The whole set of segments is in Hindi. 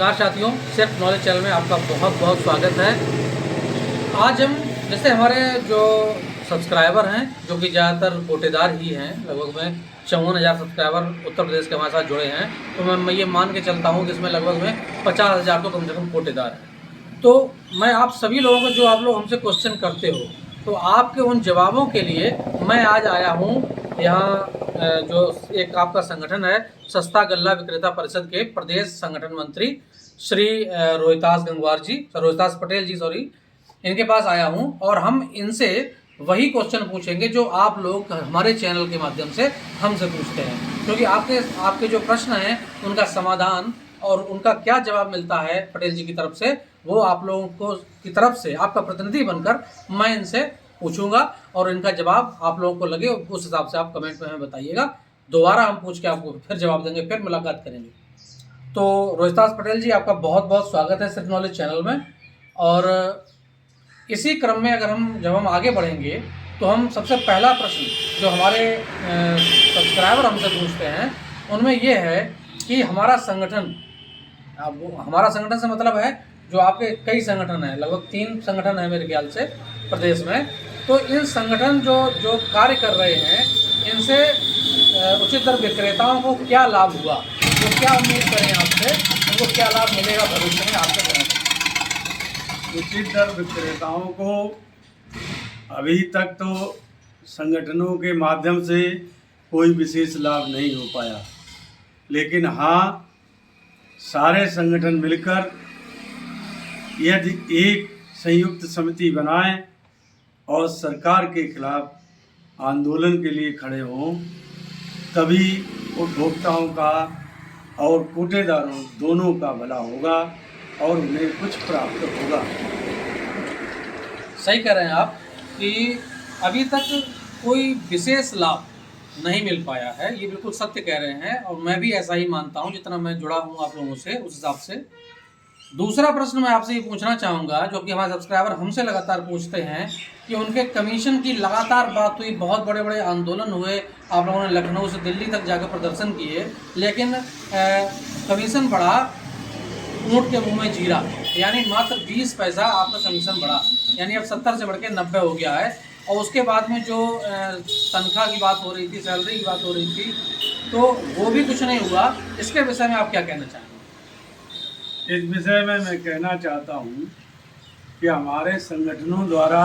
नमस्कार साथियों, सेल्फ नॉलेज चैनल में आपका बहुत बहुत स्वागत है। आज हम जैसे हमारे जो सब्सक्राइबर हैं जो कि ज़्यादातर कोटेदार ही हैं, लगभग में 54,000 सब्सक्राइबर उत्तर प्रदेश के हमारे साथ जुड़े हैं, तो मैं ये मान के चलता हूँ कि इसमें लगभग में 50,000 तो कम से कम कोटेदार हैं। तो मैं आप सभी लोगों को जो आप लोग हमसे क्वेश्चन करते हो, तो आपके उन जवाबों के लिए मैं आज आया हूँ यहाँ जो एक आपका संगठन है सस्ता गल्ला विक्रेता परिषद के प्रदेश संगठन मंत्री श्री रोहितास पटेल जी इनके पास आया हूं और हम इनसे वही क्वेश्चन पूछेंगे जो आप लोग हमारे चैनल के माध्यम से हमसे पूछते हैं, क्योंकि आपके जो प्रश्न हैं उनका समाधान और उनका क्या जवाब मिलता है पटेल जी की तरफ से, वो आप लोगों को की तरफ से आपका प्रतिनिधि बनकर मैं इनसे पूछूंगा और इनका जवाब आप लोगों को लगे उस हिसाब से आप कमेंट में हमें बताइएगा। दोबारा हम पूछ के आपको फिर जवाब देंगे, फिर मुलाकात करेंगे। तो रोहितास पटेल जी, आपका बहुत बहुत स्वागत है सिर्फ नॉलेज चैनल में। और इसी क्रम में जब हम आगे बढ़ेंगे तो हम सबसे पहला प्रश्न जो हमारे सब्सक्राइबर हमसे पूछते हैं उनमें ये है कि हमारा संगठन से मतलब है जो आपके कई संगठन हैं, लगभग 3 संगठन हैं मेरे ख्याल से प्रदेश में। तो इन संगठन जो कार्य कर रहे हैं इनसे उचित दर विक्रेताओं को क्या लाभ हुआ, तो क्या उम्मीद करें आपसे, उनको क्या लाभ मिलेगा भविष्य में आपके संगठन? उचित दर विक्रेताओं को अभी तक तो संगठनों के माध्यम से कोई विशेष लाभ नहीं हो पाया, लेकिन हाँ, सारे संगठन मिलकर यदि एक संयुक्त समिति बनाएं और सरकार के खिलाफ आंदोलन के लिए खड़े हों, तभी उपभोक्ताओं का और कोटेदारों दोनों का भला होगा और उन्हें कुछ प्राप्त होगा। सही कह रहे हैं आप कि अभी तक कोई विशेष लाभ नहीं मिल पाया है, ये बिल्कुल सत्य कह रहे हैं और मैं भी ऐसा ही मानता हूँ जितना मैं जुड़ा हूँ आप लोगों से उस हिसाब से। दूसरा प्रश्न मैं आपसे ये पूछना चाहूँगा जो कि हमारे सब्सक्राइबर हमसे लगातार पूछते हैं कि उनके कमीशन की लगातार बात हुई, बहुत बड़े बड़े आंदोलन हुए, आप लोगों ने लखनऊ से दिल्ली तक जाकर प्रदर्शन किए, लेकिन कमीशन बढ़ा ऊँट के मुंह में जीरा, यानी मात्र 20 पैसा आपका कमीशन बढ़ा, यानी अब 70 से बढ़ के 90 हो गया है। और उसके बाद में जो तनख्वाह की बात हो रही थी, सैलरी की बात हो रही थी, तो वो भी कुछ नहीं हुआ। इसके विषय में आप क्या कहना चाहेंगे? इस विषय में मैं कहना चाहता हूँ कि हमारे संगठनों द्वारा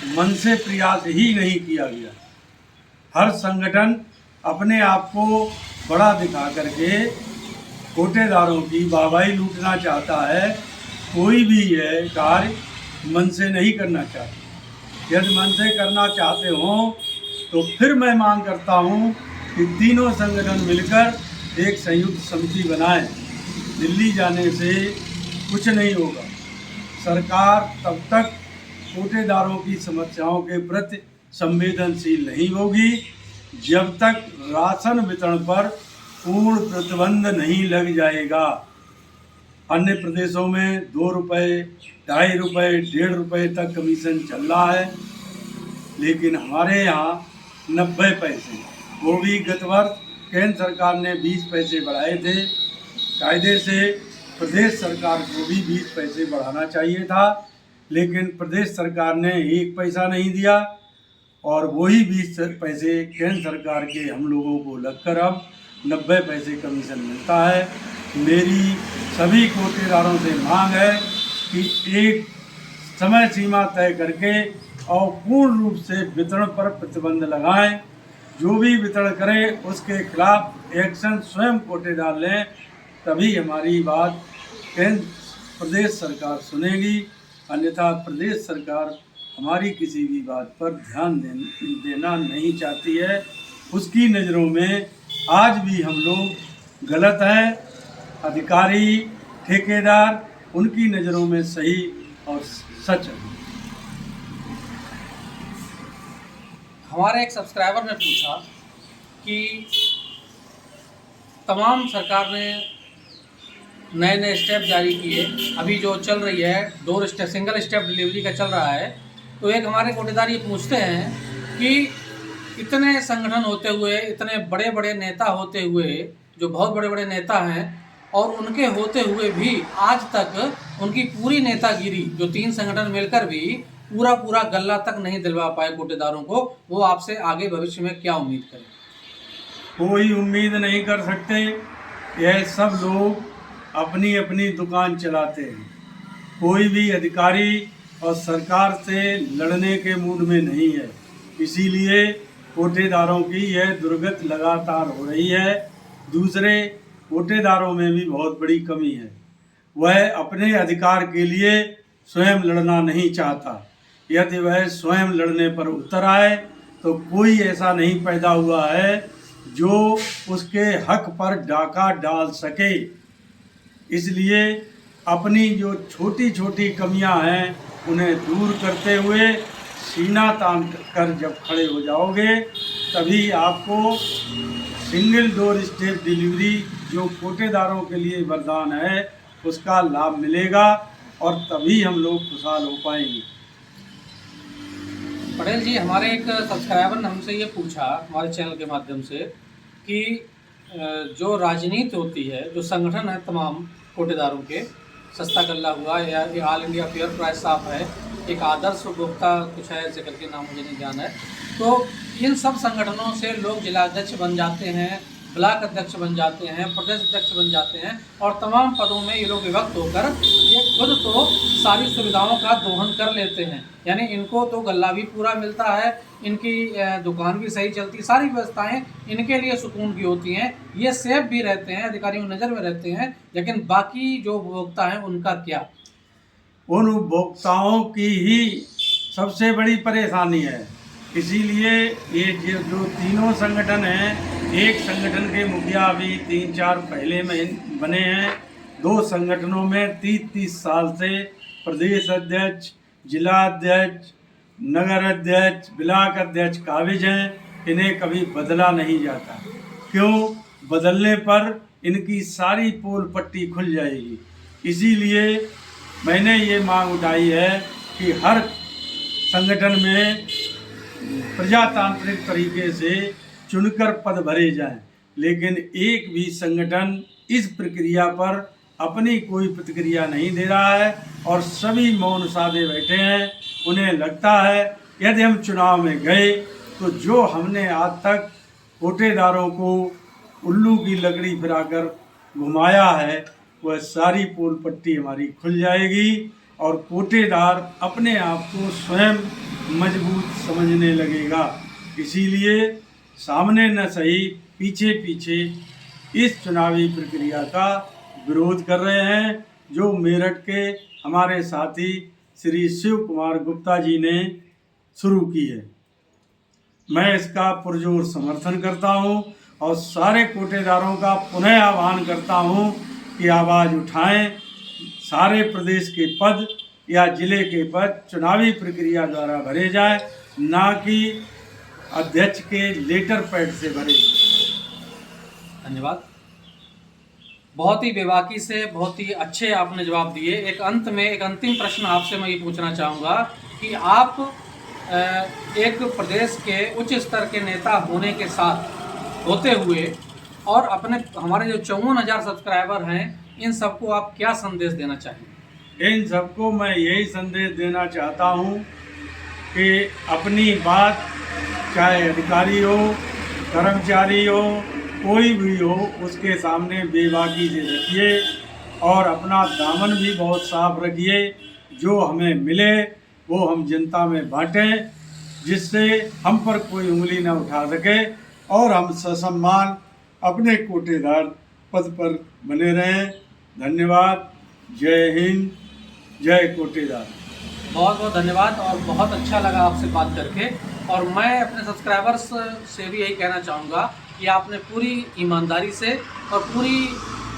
मन से प्रयास ही नहीं किया गया। हर संगठन अपने आप को बड़ा दिखा करके कोटेदारों की वाहवाही लूटना चाहता है। कोई भी यह कार्य मन से नहीं करना चाहता। यदि मन से करना चाहते हों तो फिर मैं मांग करता हूँ कि तीनों संगठन मिलकर एक संयुक्त समिति बनाएं। दिल्ली जाने से कुछ नहीं होगा। सरकार तब तक कोटेदारों की समस्याओं के प्रति संवेदनशील नहीं होगी जब तक राशन वितरण पर पूर्ण प्रतिबंध नहीं लग जाएगा। अन्य प्रदेशों में 2 रुपये, 2.5 रुपये, 1.5 रुपये तक कमीशन चल रहा है, लेकिन हमारे यहाँ 90 पैसे, वो भी गत वर्ष केंद्र सरकार ने 20 पैसे बढ़ाए थे। कायदे से प्रदेश सरकार को भी 20 पैसे बढ़ाना चाहिए था, लेकिन प्रदेश सरकार ने 1 पैसा नहीं दिया और वही 20 पैसे केंद्र सरकार के हम लोगों को लगकर अब 90 पैसे कमीशन मिलता है। मेरी सभी कोटेदारों से मांग है कि एक समय सीमा तय करके और पूर्ण रूप से वितरण पर प्रतिबंध लगाएं। जो भी वितरण करे उसके खिलाफ एक्शन स्वयं कोटेदार लें, तभी हमारी बात केंद्र प्रदेश सरकार सुनेगी। अन्यथा प्रदेश सरकार हमारी किसी भी बात पर ध्यान देना नहीं चाहती है। उसकी नज़रों में आज भी हम लोग गलत हैं। अधिकारी, ठेकेदार उनकी नज़रों में सही और सच है। हमारे एक सब्सक्राइबर ने पूछा कि तमाम सरकार ने नए नए स्टेप जारी किए, अभी जो चल रही है door step, single step delivery का चल रहा है, तो एक हमारे कोटेदार ये पूछते हैं कि इतने संगठन होते हुए, इतने बड़े बड़े नेता होते हुए, जो बहुत बड़े बड़े नेता हैं, और उनके होते हुए भी आज तक उनकी पूरी नेतागिरी, जो 3 संगठन मिलकर भी पूरा गल्ला तक नहीं दिलवा पाए कोटेदारों को, वो आपसे आगे भविष्य में क्या उम्मीद करें? कोई उम्मीद नहीं कर सकते। यह सब लोग अपनी अपनी दुकान चलाते हैं। कोई भी अधिकारी और सरकार से लड़ने के मूड में नहीं है। इसीलिए कोटेदारों की यह दुर्गत लगातार हो रही है। दूसरे कोटेदारों में भी बहुत बड़ी कमी है। वह अपने अधिकार के लिए स्वयं लड़ना नहीं चाहता। यदि वह स्वयं लड़ने पर उतर आए तो कोई ऐसा नहीं पैदा हुआ है जो उसके हक पर डाका डाल सके। इसलिए अपनी जो छोटी छोटी कमियां हैं उन्हें दूर करते हुए सीना तान कर जब खड़े हो जाओगे, तभी आपको सिंगल डोर स्टेप डिलीवरी जो कोटेदारों के लिए वरदान है उसका लाभ मिलेगा और तभी हम लोग खुशहाल हो पाएंगे। पटेल जी, हमारे एक सब्सक्राइबर ने हमसे ये पूछा हमारे चैनल के माध्यम से कि जो राजनीति होती है, जो संगठन है तमाम कोटेदारों के, सस्ता गल्ला हुआ या all India fair price shop है, एक आदर्श उपभोक्ता कुछ है ऐसे करके नाम मुझे नहीं ध्यान है, तो इन सब संगठनों से लोग जिलाध्यक्ष बन जाते हैं, ब्लॉक अध्यक्ष बन जाते हैं, प्रदेश अध्यक्ष बन जाते हैं और तमाम पदों में ये लोग विभक्त होकर ये खुद तो सारी सुविधाओं का दोहन कर लेते हैं। यानी इनको तो गल्ला भी पूरा मिलता है, इनकी दुकान भी सही चलती, सारी व्यवस्थाएं इनके लिए सुकून की होती हैं, ये सेफ भी रहते हैं, अधिकारियों की नज़र में रहते हैं। लेकिन बाकी जो उपभोक्ता हैं उनका क्या? उन उपभोक्ताओं की ही सबसे बड़ी परेशानी है। इसीलिए ये जो तीनों संगठन हैं, एक संगठन के मुखिया अभी 3-4 पहले में बने हैं। 2 संगठनों में 30-30 साल से प्रदेश अध्यक्ष, जिला अध्यक्ष, नगर अध्यक्ष, ब्लॉक अध्यक्ष काबिज हैं। इन्हें कभी बदला नहीं जाता। क्यों? बदलने पर इनकी सारी पोल पट्टी खुल जाएगी। इसीलिए मैंने ये मांग उठाई है कि हर संगठन में प्रजातांत्रिक तरीके से चुनकर पद भरे जाएं, लेकिन एक भी संगठन इस प्रक्रिया पर अपनी कोई प्रतिक्रिया नहीं दे रहा है और सभी मौन साधे बैठे हैं। उन्हें लगता है यदि हम चुनाव में गए तो जो हमने आज तक कोटेदारों को उल्लू की लकड़ी फिराकर घुमाया है वह सारी पोल पट्टी हमारी खुल जाएगी और कोटेदार अपने आप को स्वयं मजबूत समझने लगेगा। इसीलिए सामने न सही पीछे पीछे इस चुनावी प्रक्रिया का विरोध कर रहे हैं, जो मेरठ के हमारे साथी श्री शिव कुमार गुप्ता जी ने शुरू की है। मैं इसका पुरजोर समर्थन करता हूं और सारे कोटेदारों का पुनः आह्वान करता हूं कि आवाज़ उठाएं। सारे प्रदेश के पद या जिले के पद चुनावी प्रक्रिया द्वारा भरे जाए, ना कि अध्यक्ष के लेटर पैड से भरे। धन्यवाद। बहुत ही बेबाकी से बहुत ही अच्छे आपने जवाब दिए। एक अंत में एक अंतिम प्रश्न आपसे मैं ये पूछना चाहूँगा कि आप एक प्रदेश के उच्च स्तर के नेता होने के साथ होते हुए और अपने हमारे जो 54,000 सब्सक्राइबर हैं इन सबको आप क्या संदेश देना चाहेंगे? इन सबको मैं यही संदेश देना चाहता हूँ कि अपनी बात चाहे अधिकारी हो, कर्मचारी हो, कोई भी हो, उसके सामने बेबाकी से रखिए और अपना दामन भी बहुत साफ रखिए। जो हमें मिले वो हम जनता में बांटें, जिससे हम पर कोई उंगली न उठा सके और हम ससम्मान अपने कोटेदार पद पर बने रहें। धन्यवाद। जय हिंद, जय कोटेदार। बहुत बहुत धन्यवाद और बहुत अच्छा लगा आपसे बात करके। और मैं अपने सब्सक्राइबर्स से भी यही कहना चाहूँगा कि आपने पूरी ईमानदारी से और पूरी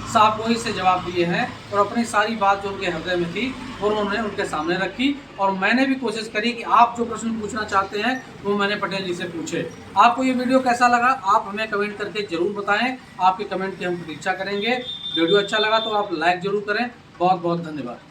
साफगोई से जवाब दिए हैं और अपनी सारी बात जो उनके हृदय में थी वो उन्होंने उनके सामने रखी और मैंने भी कोशिश करी कि आप जो प्रश्न पूछना चाहते हैं वो मैंने पटेल जी से पूछे। आपको ये वीडियो कैसा लगा आप हमें कमेंट करके ज़रूर बताएं। आपके कमेंट की हम प्रतीक्षा करेंगे। वीडियो अच्छा लगा तो आप लाइक ज़रूर करें। बहुत बहुत धन्यवाद।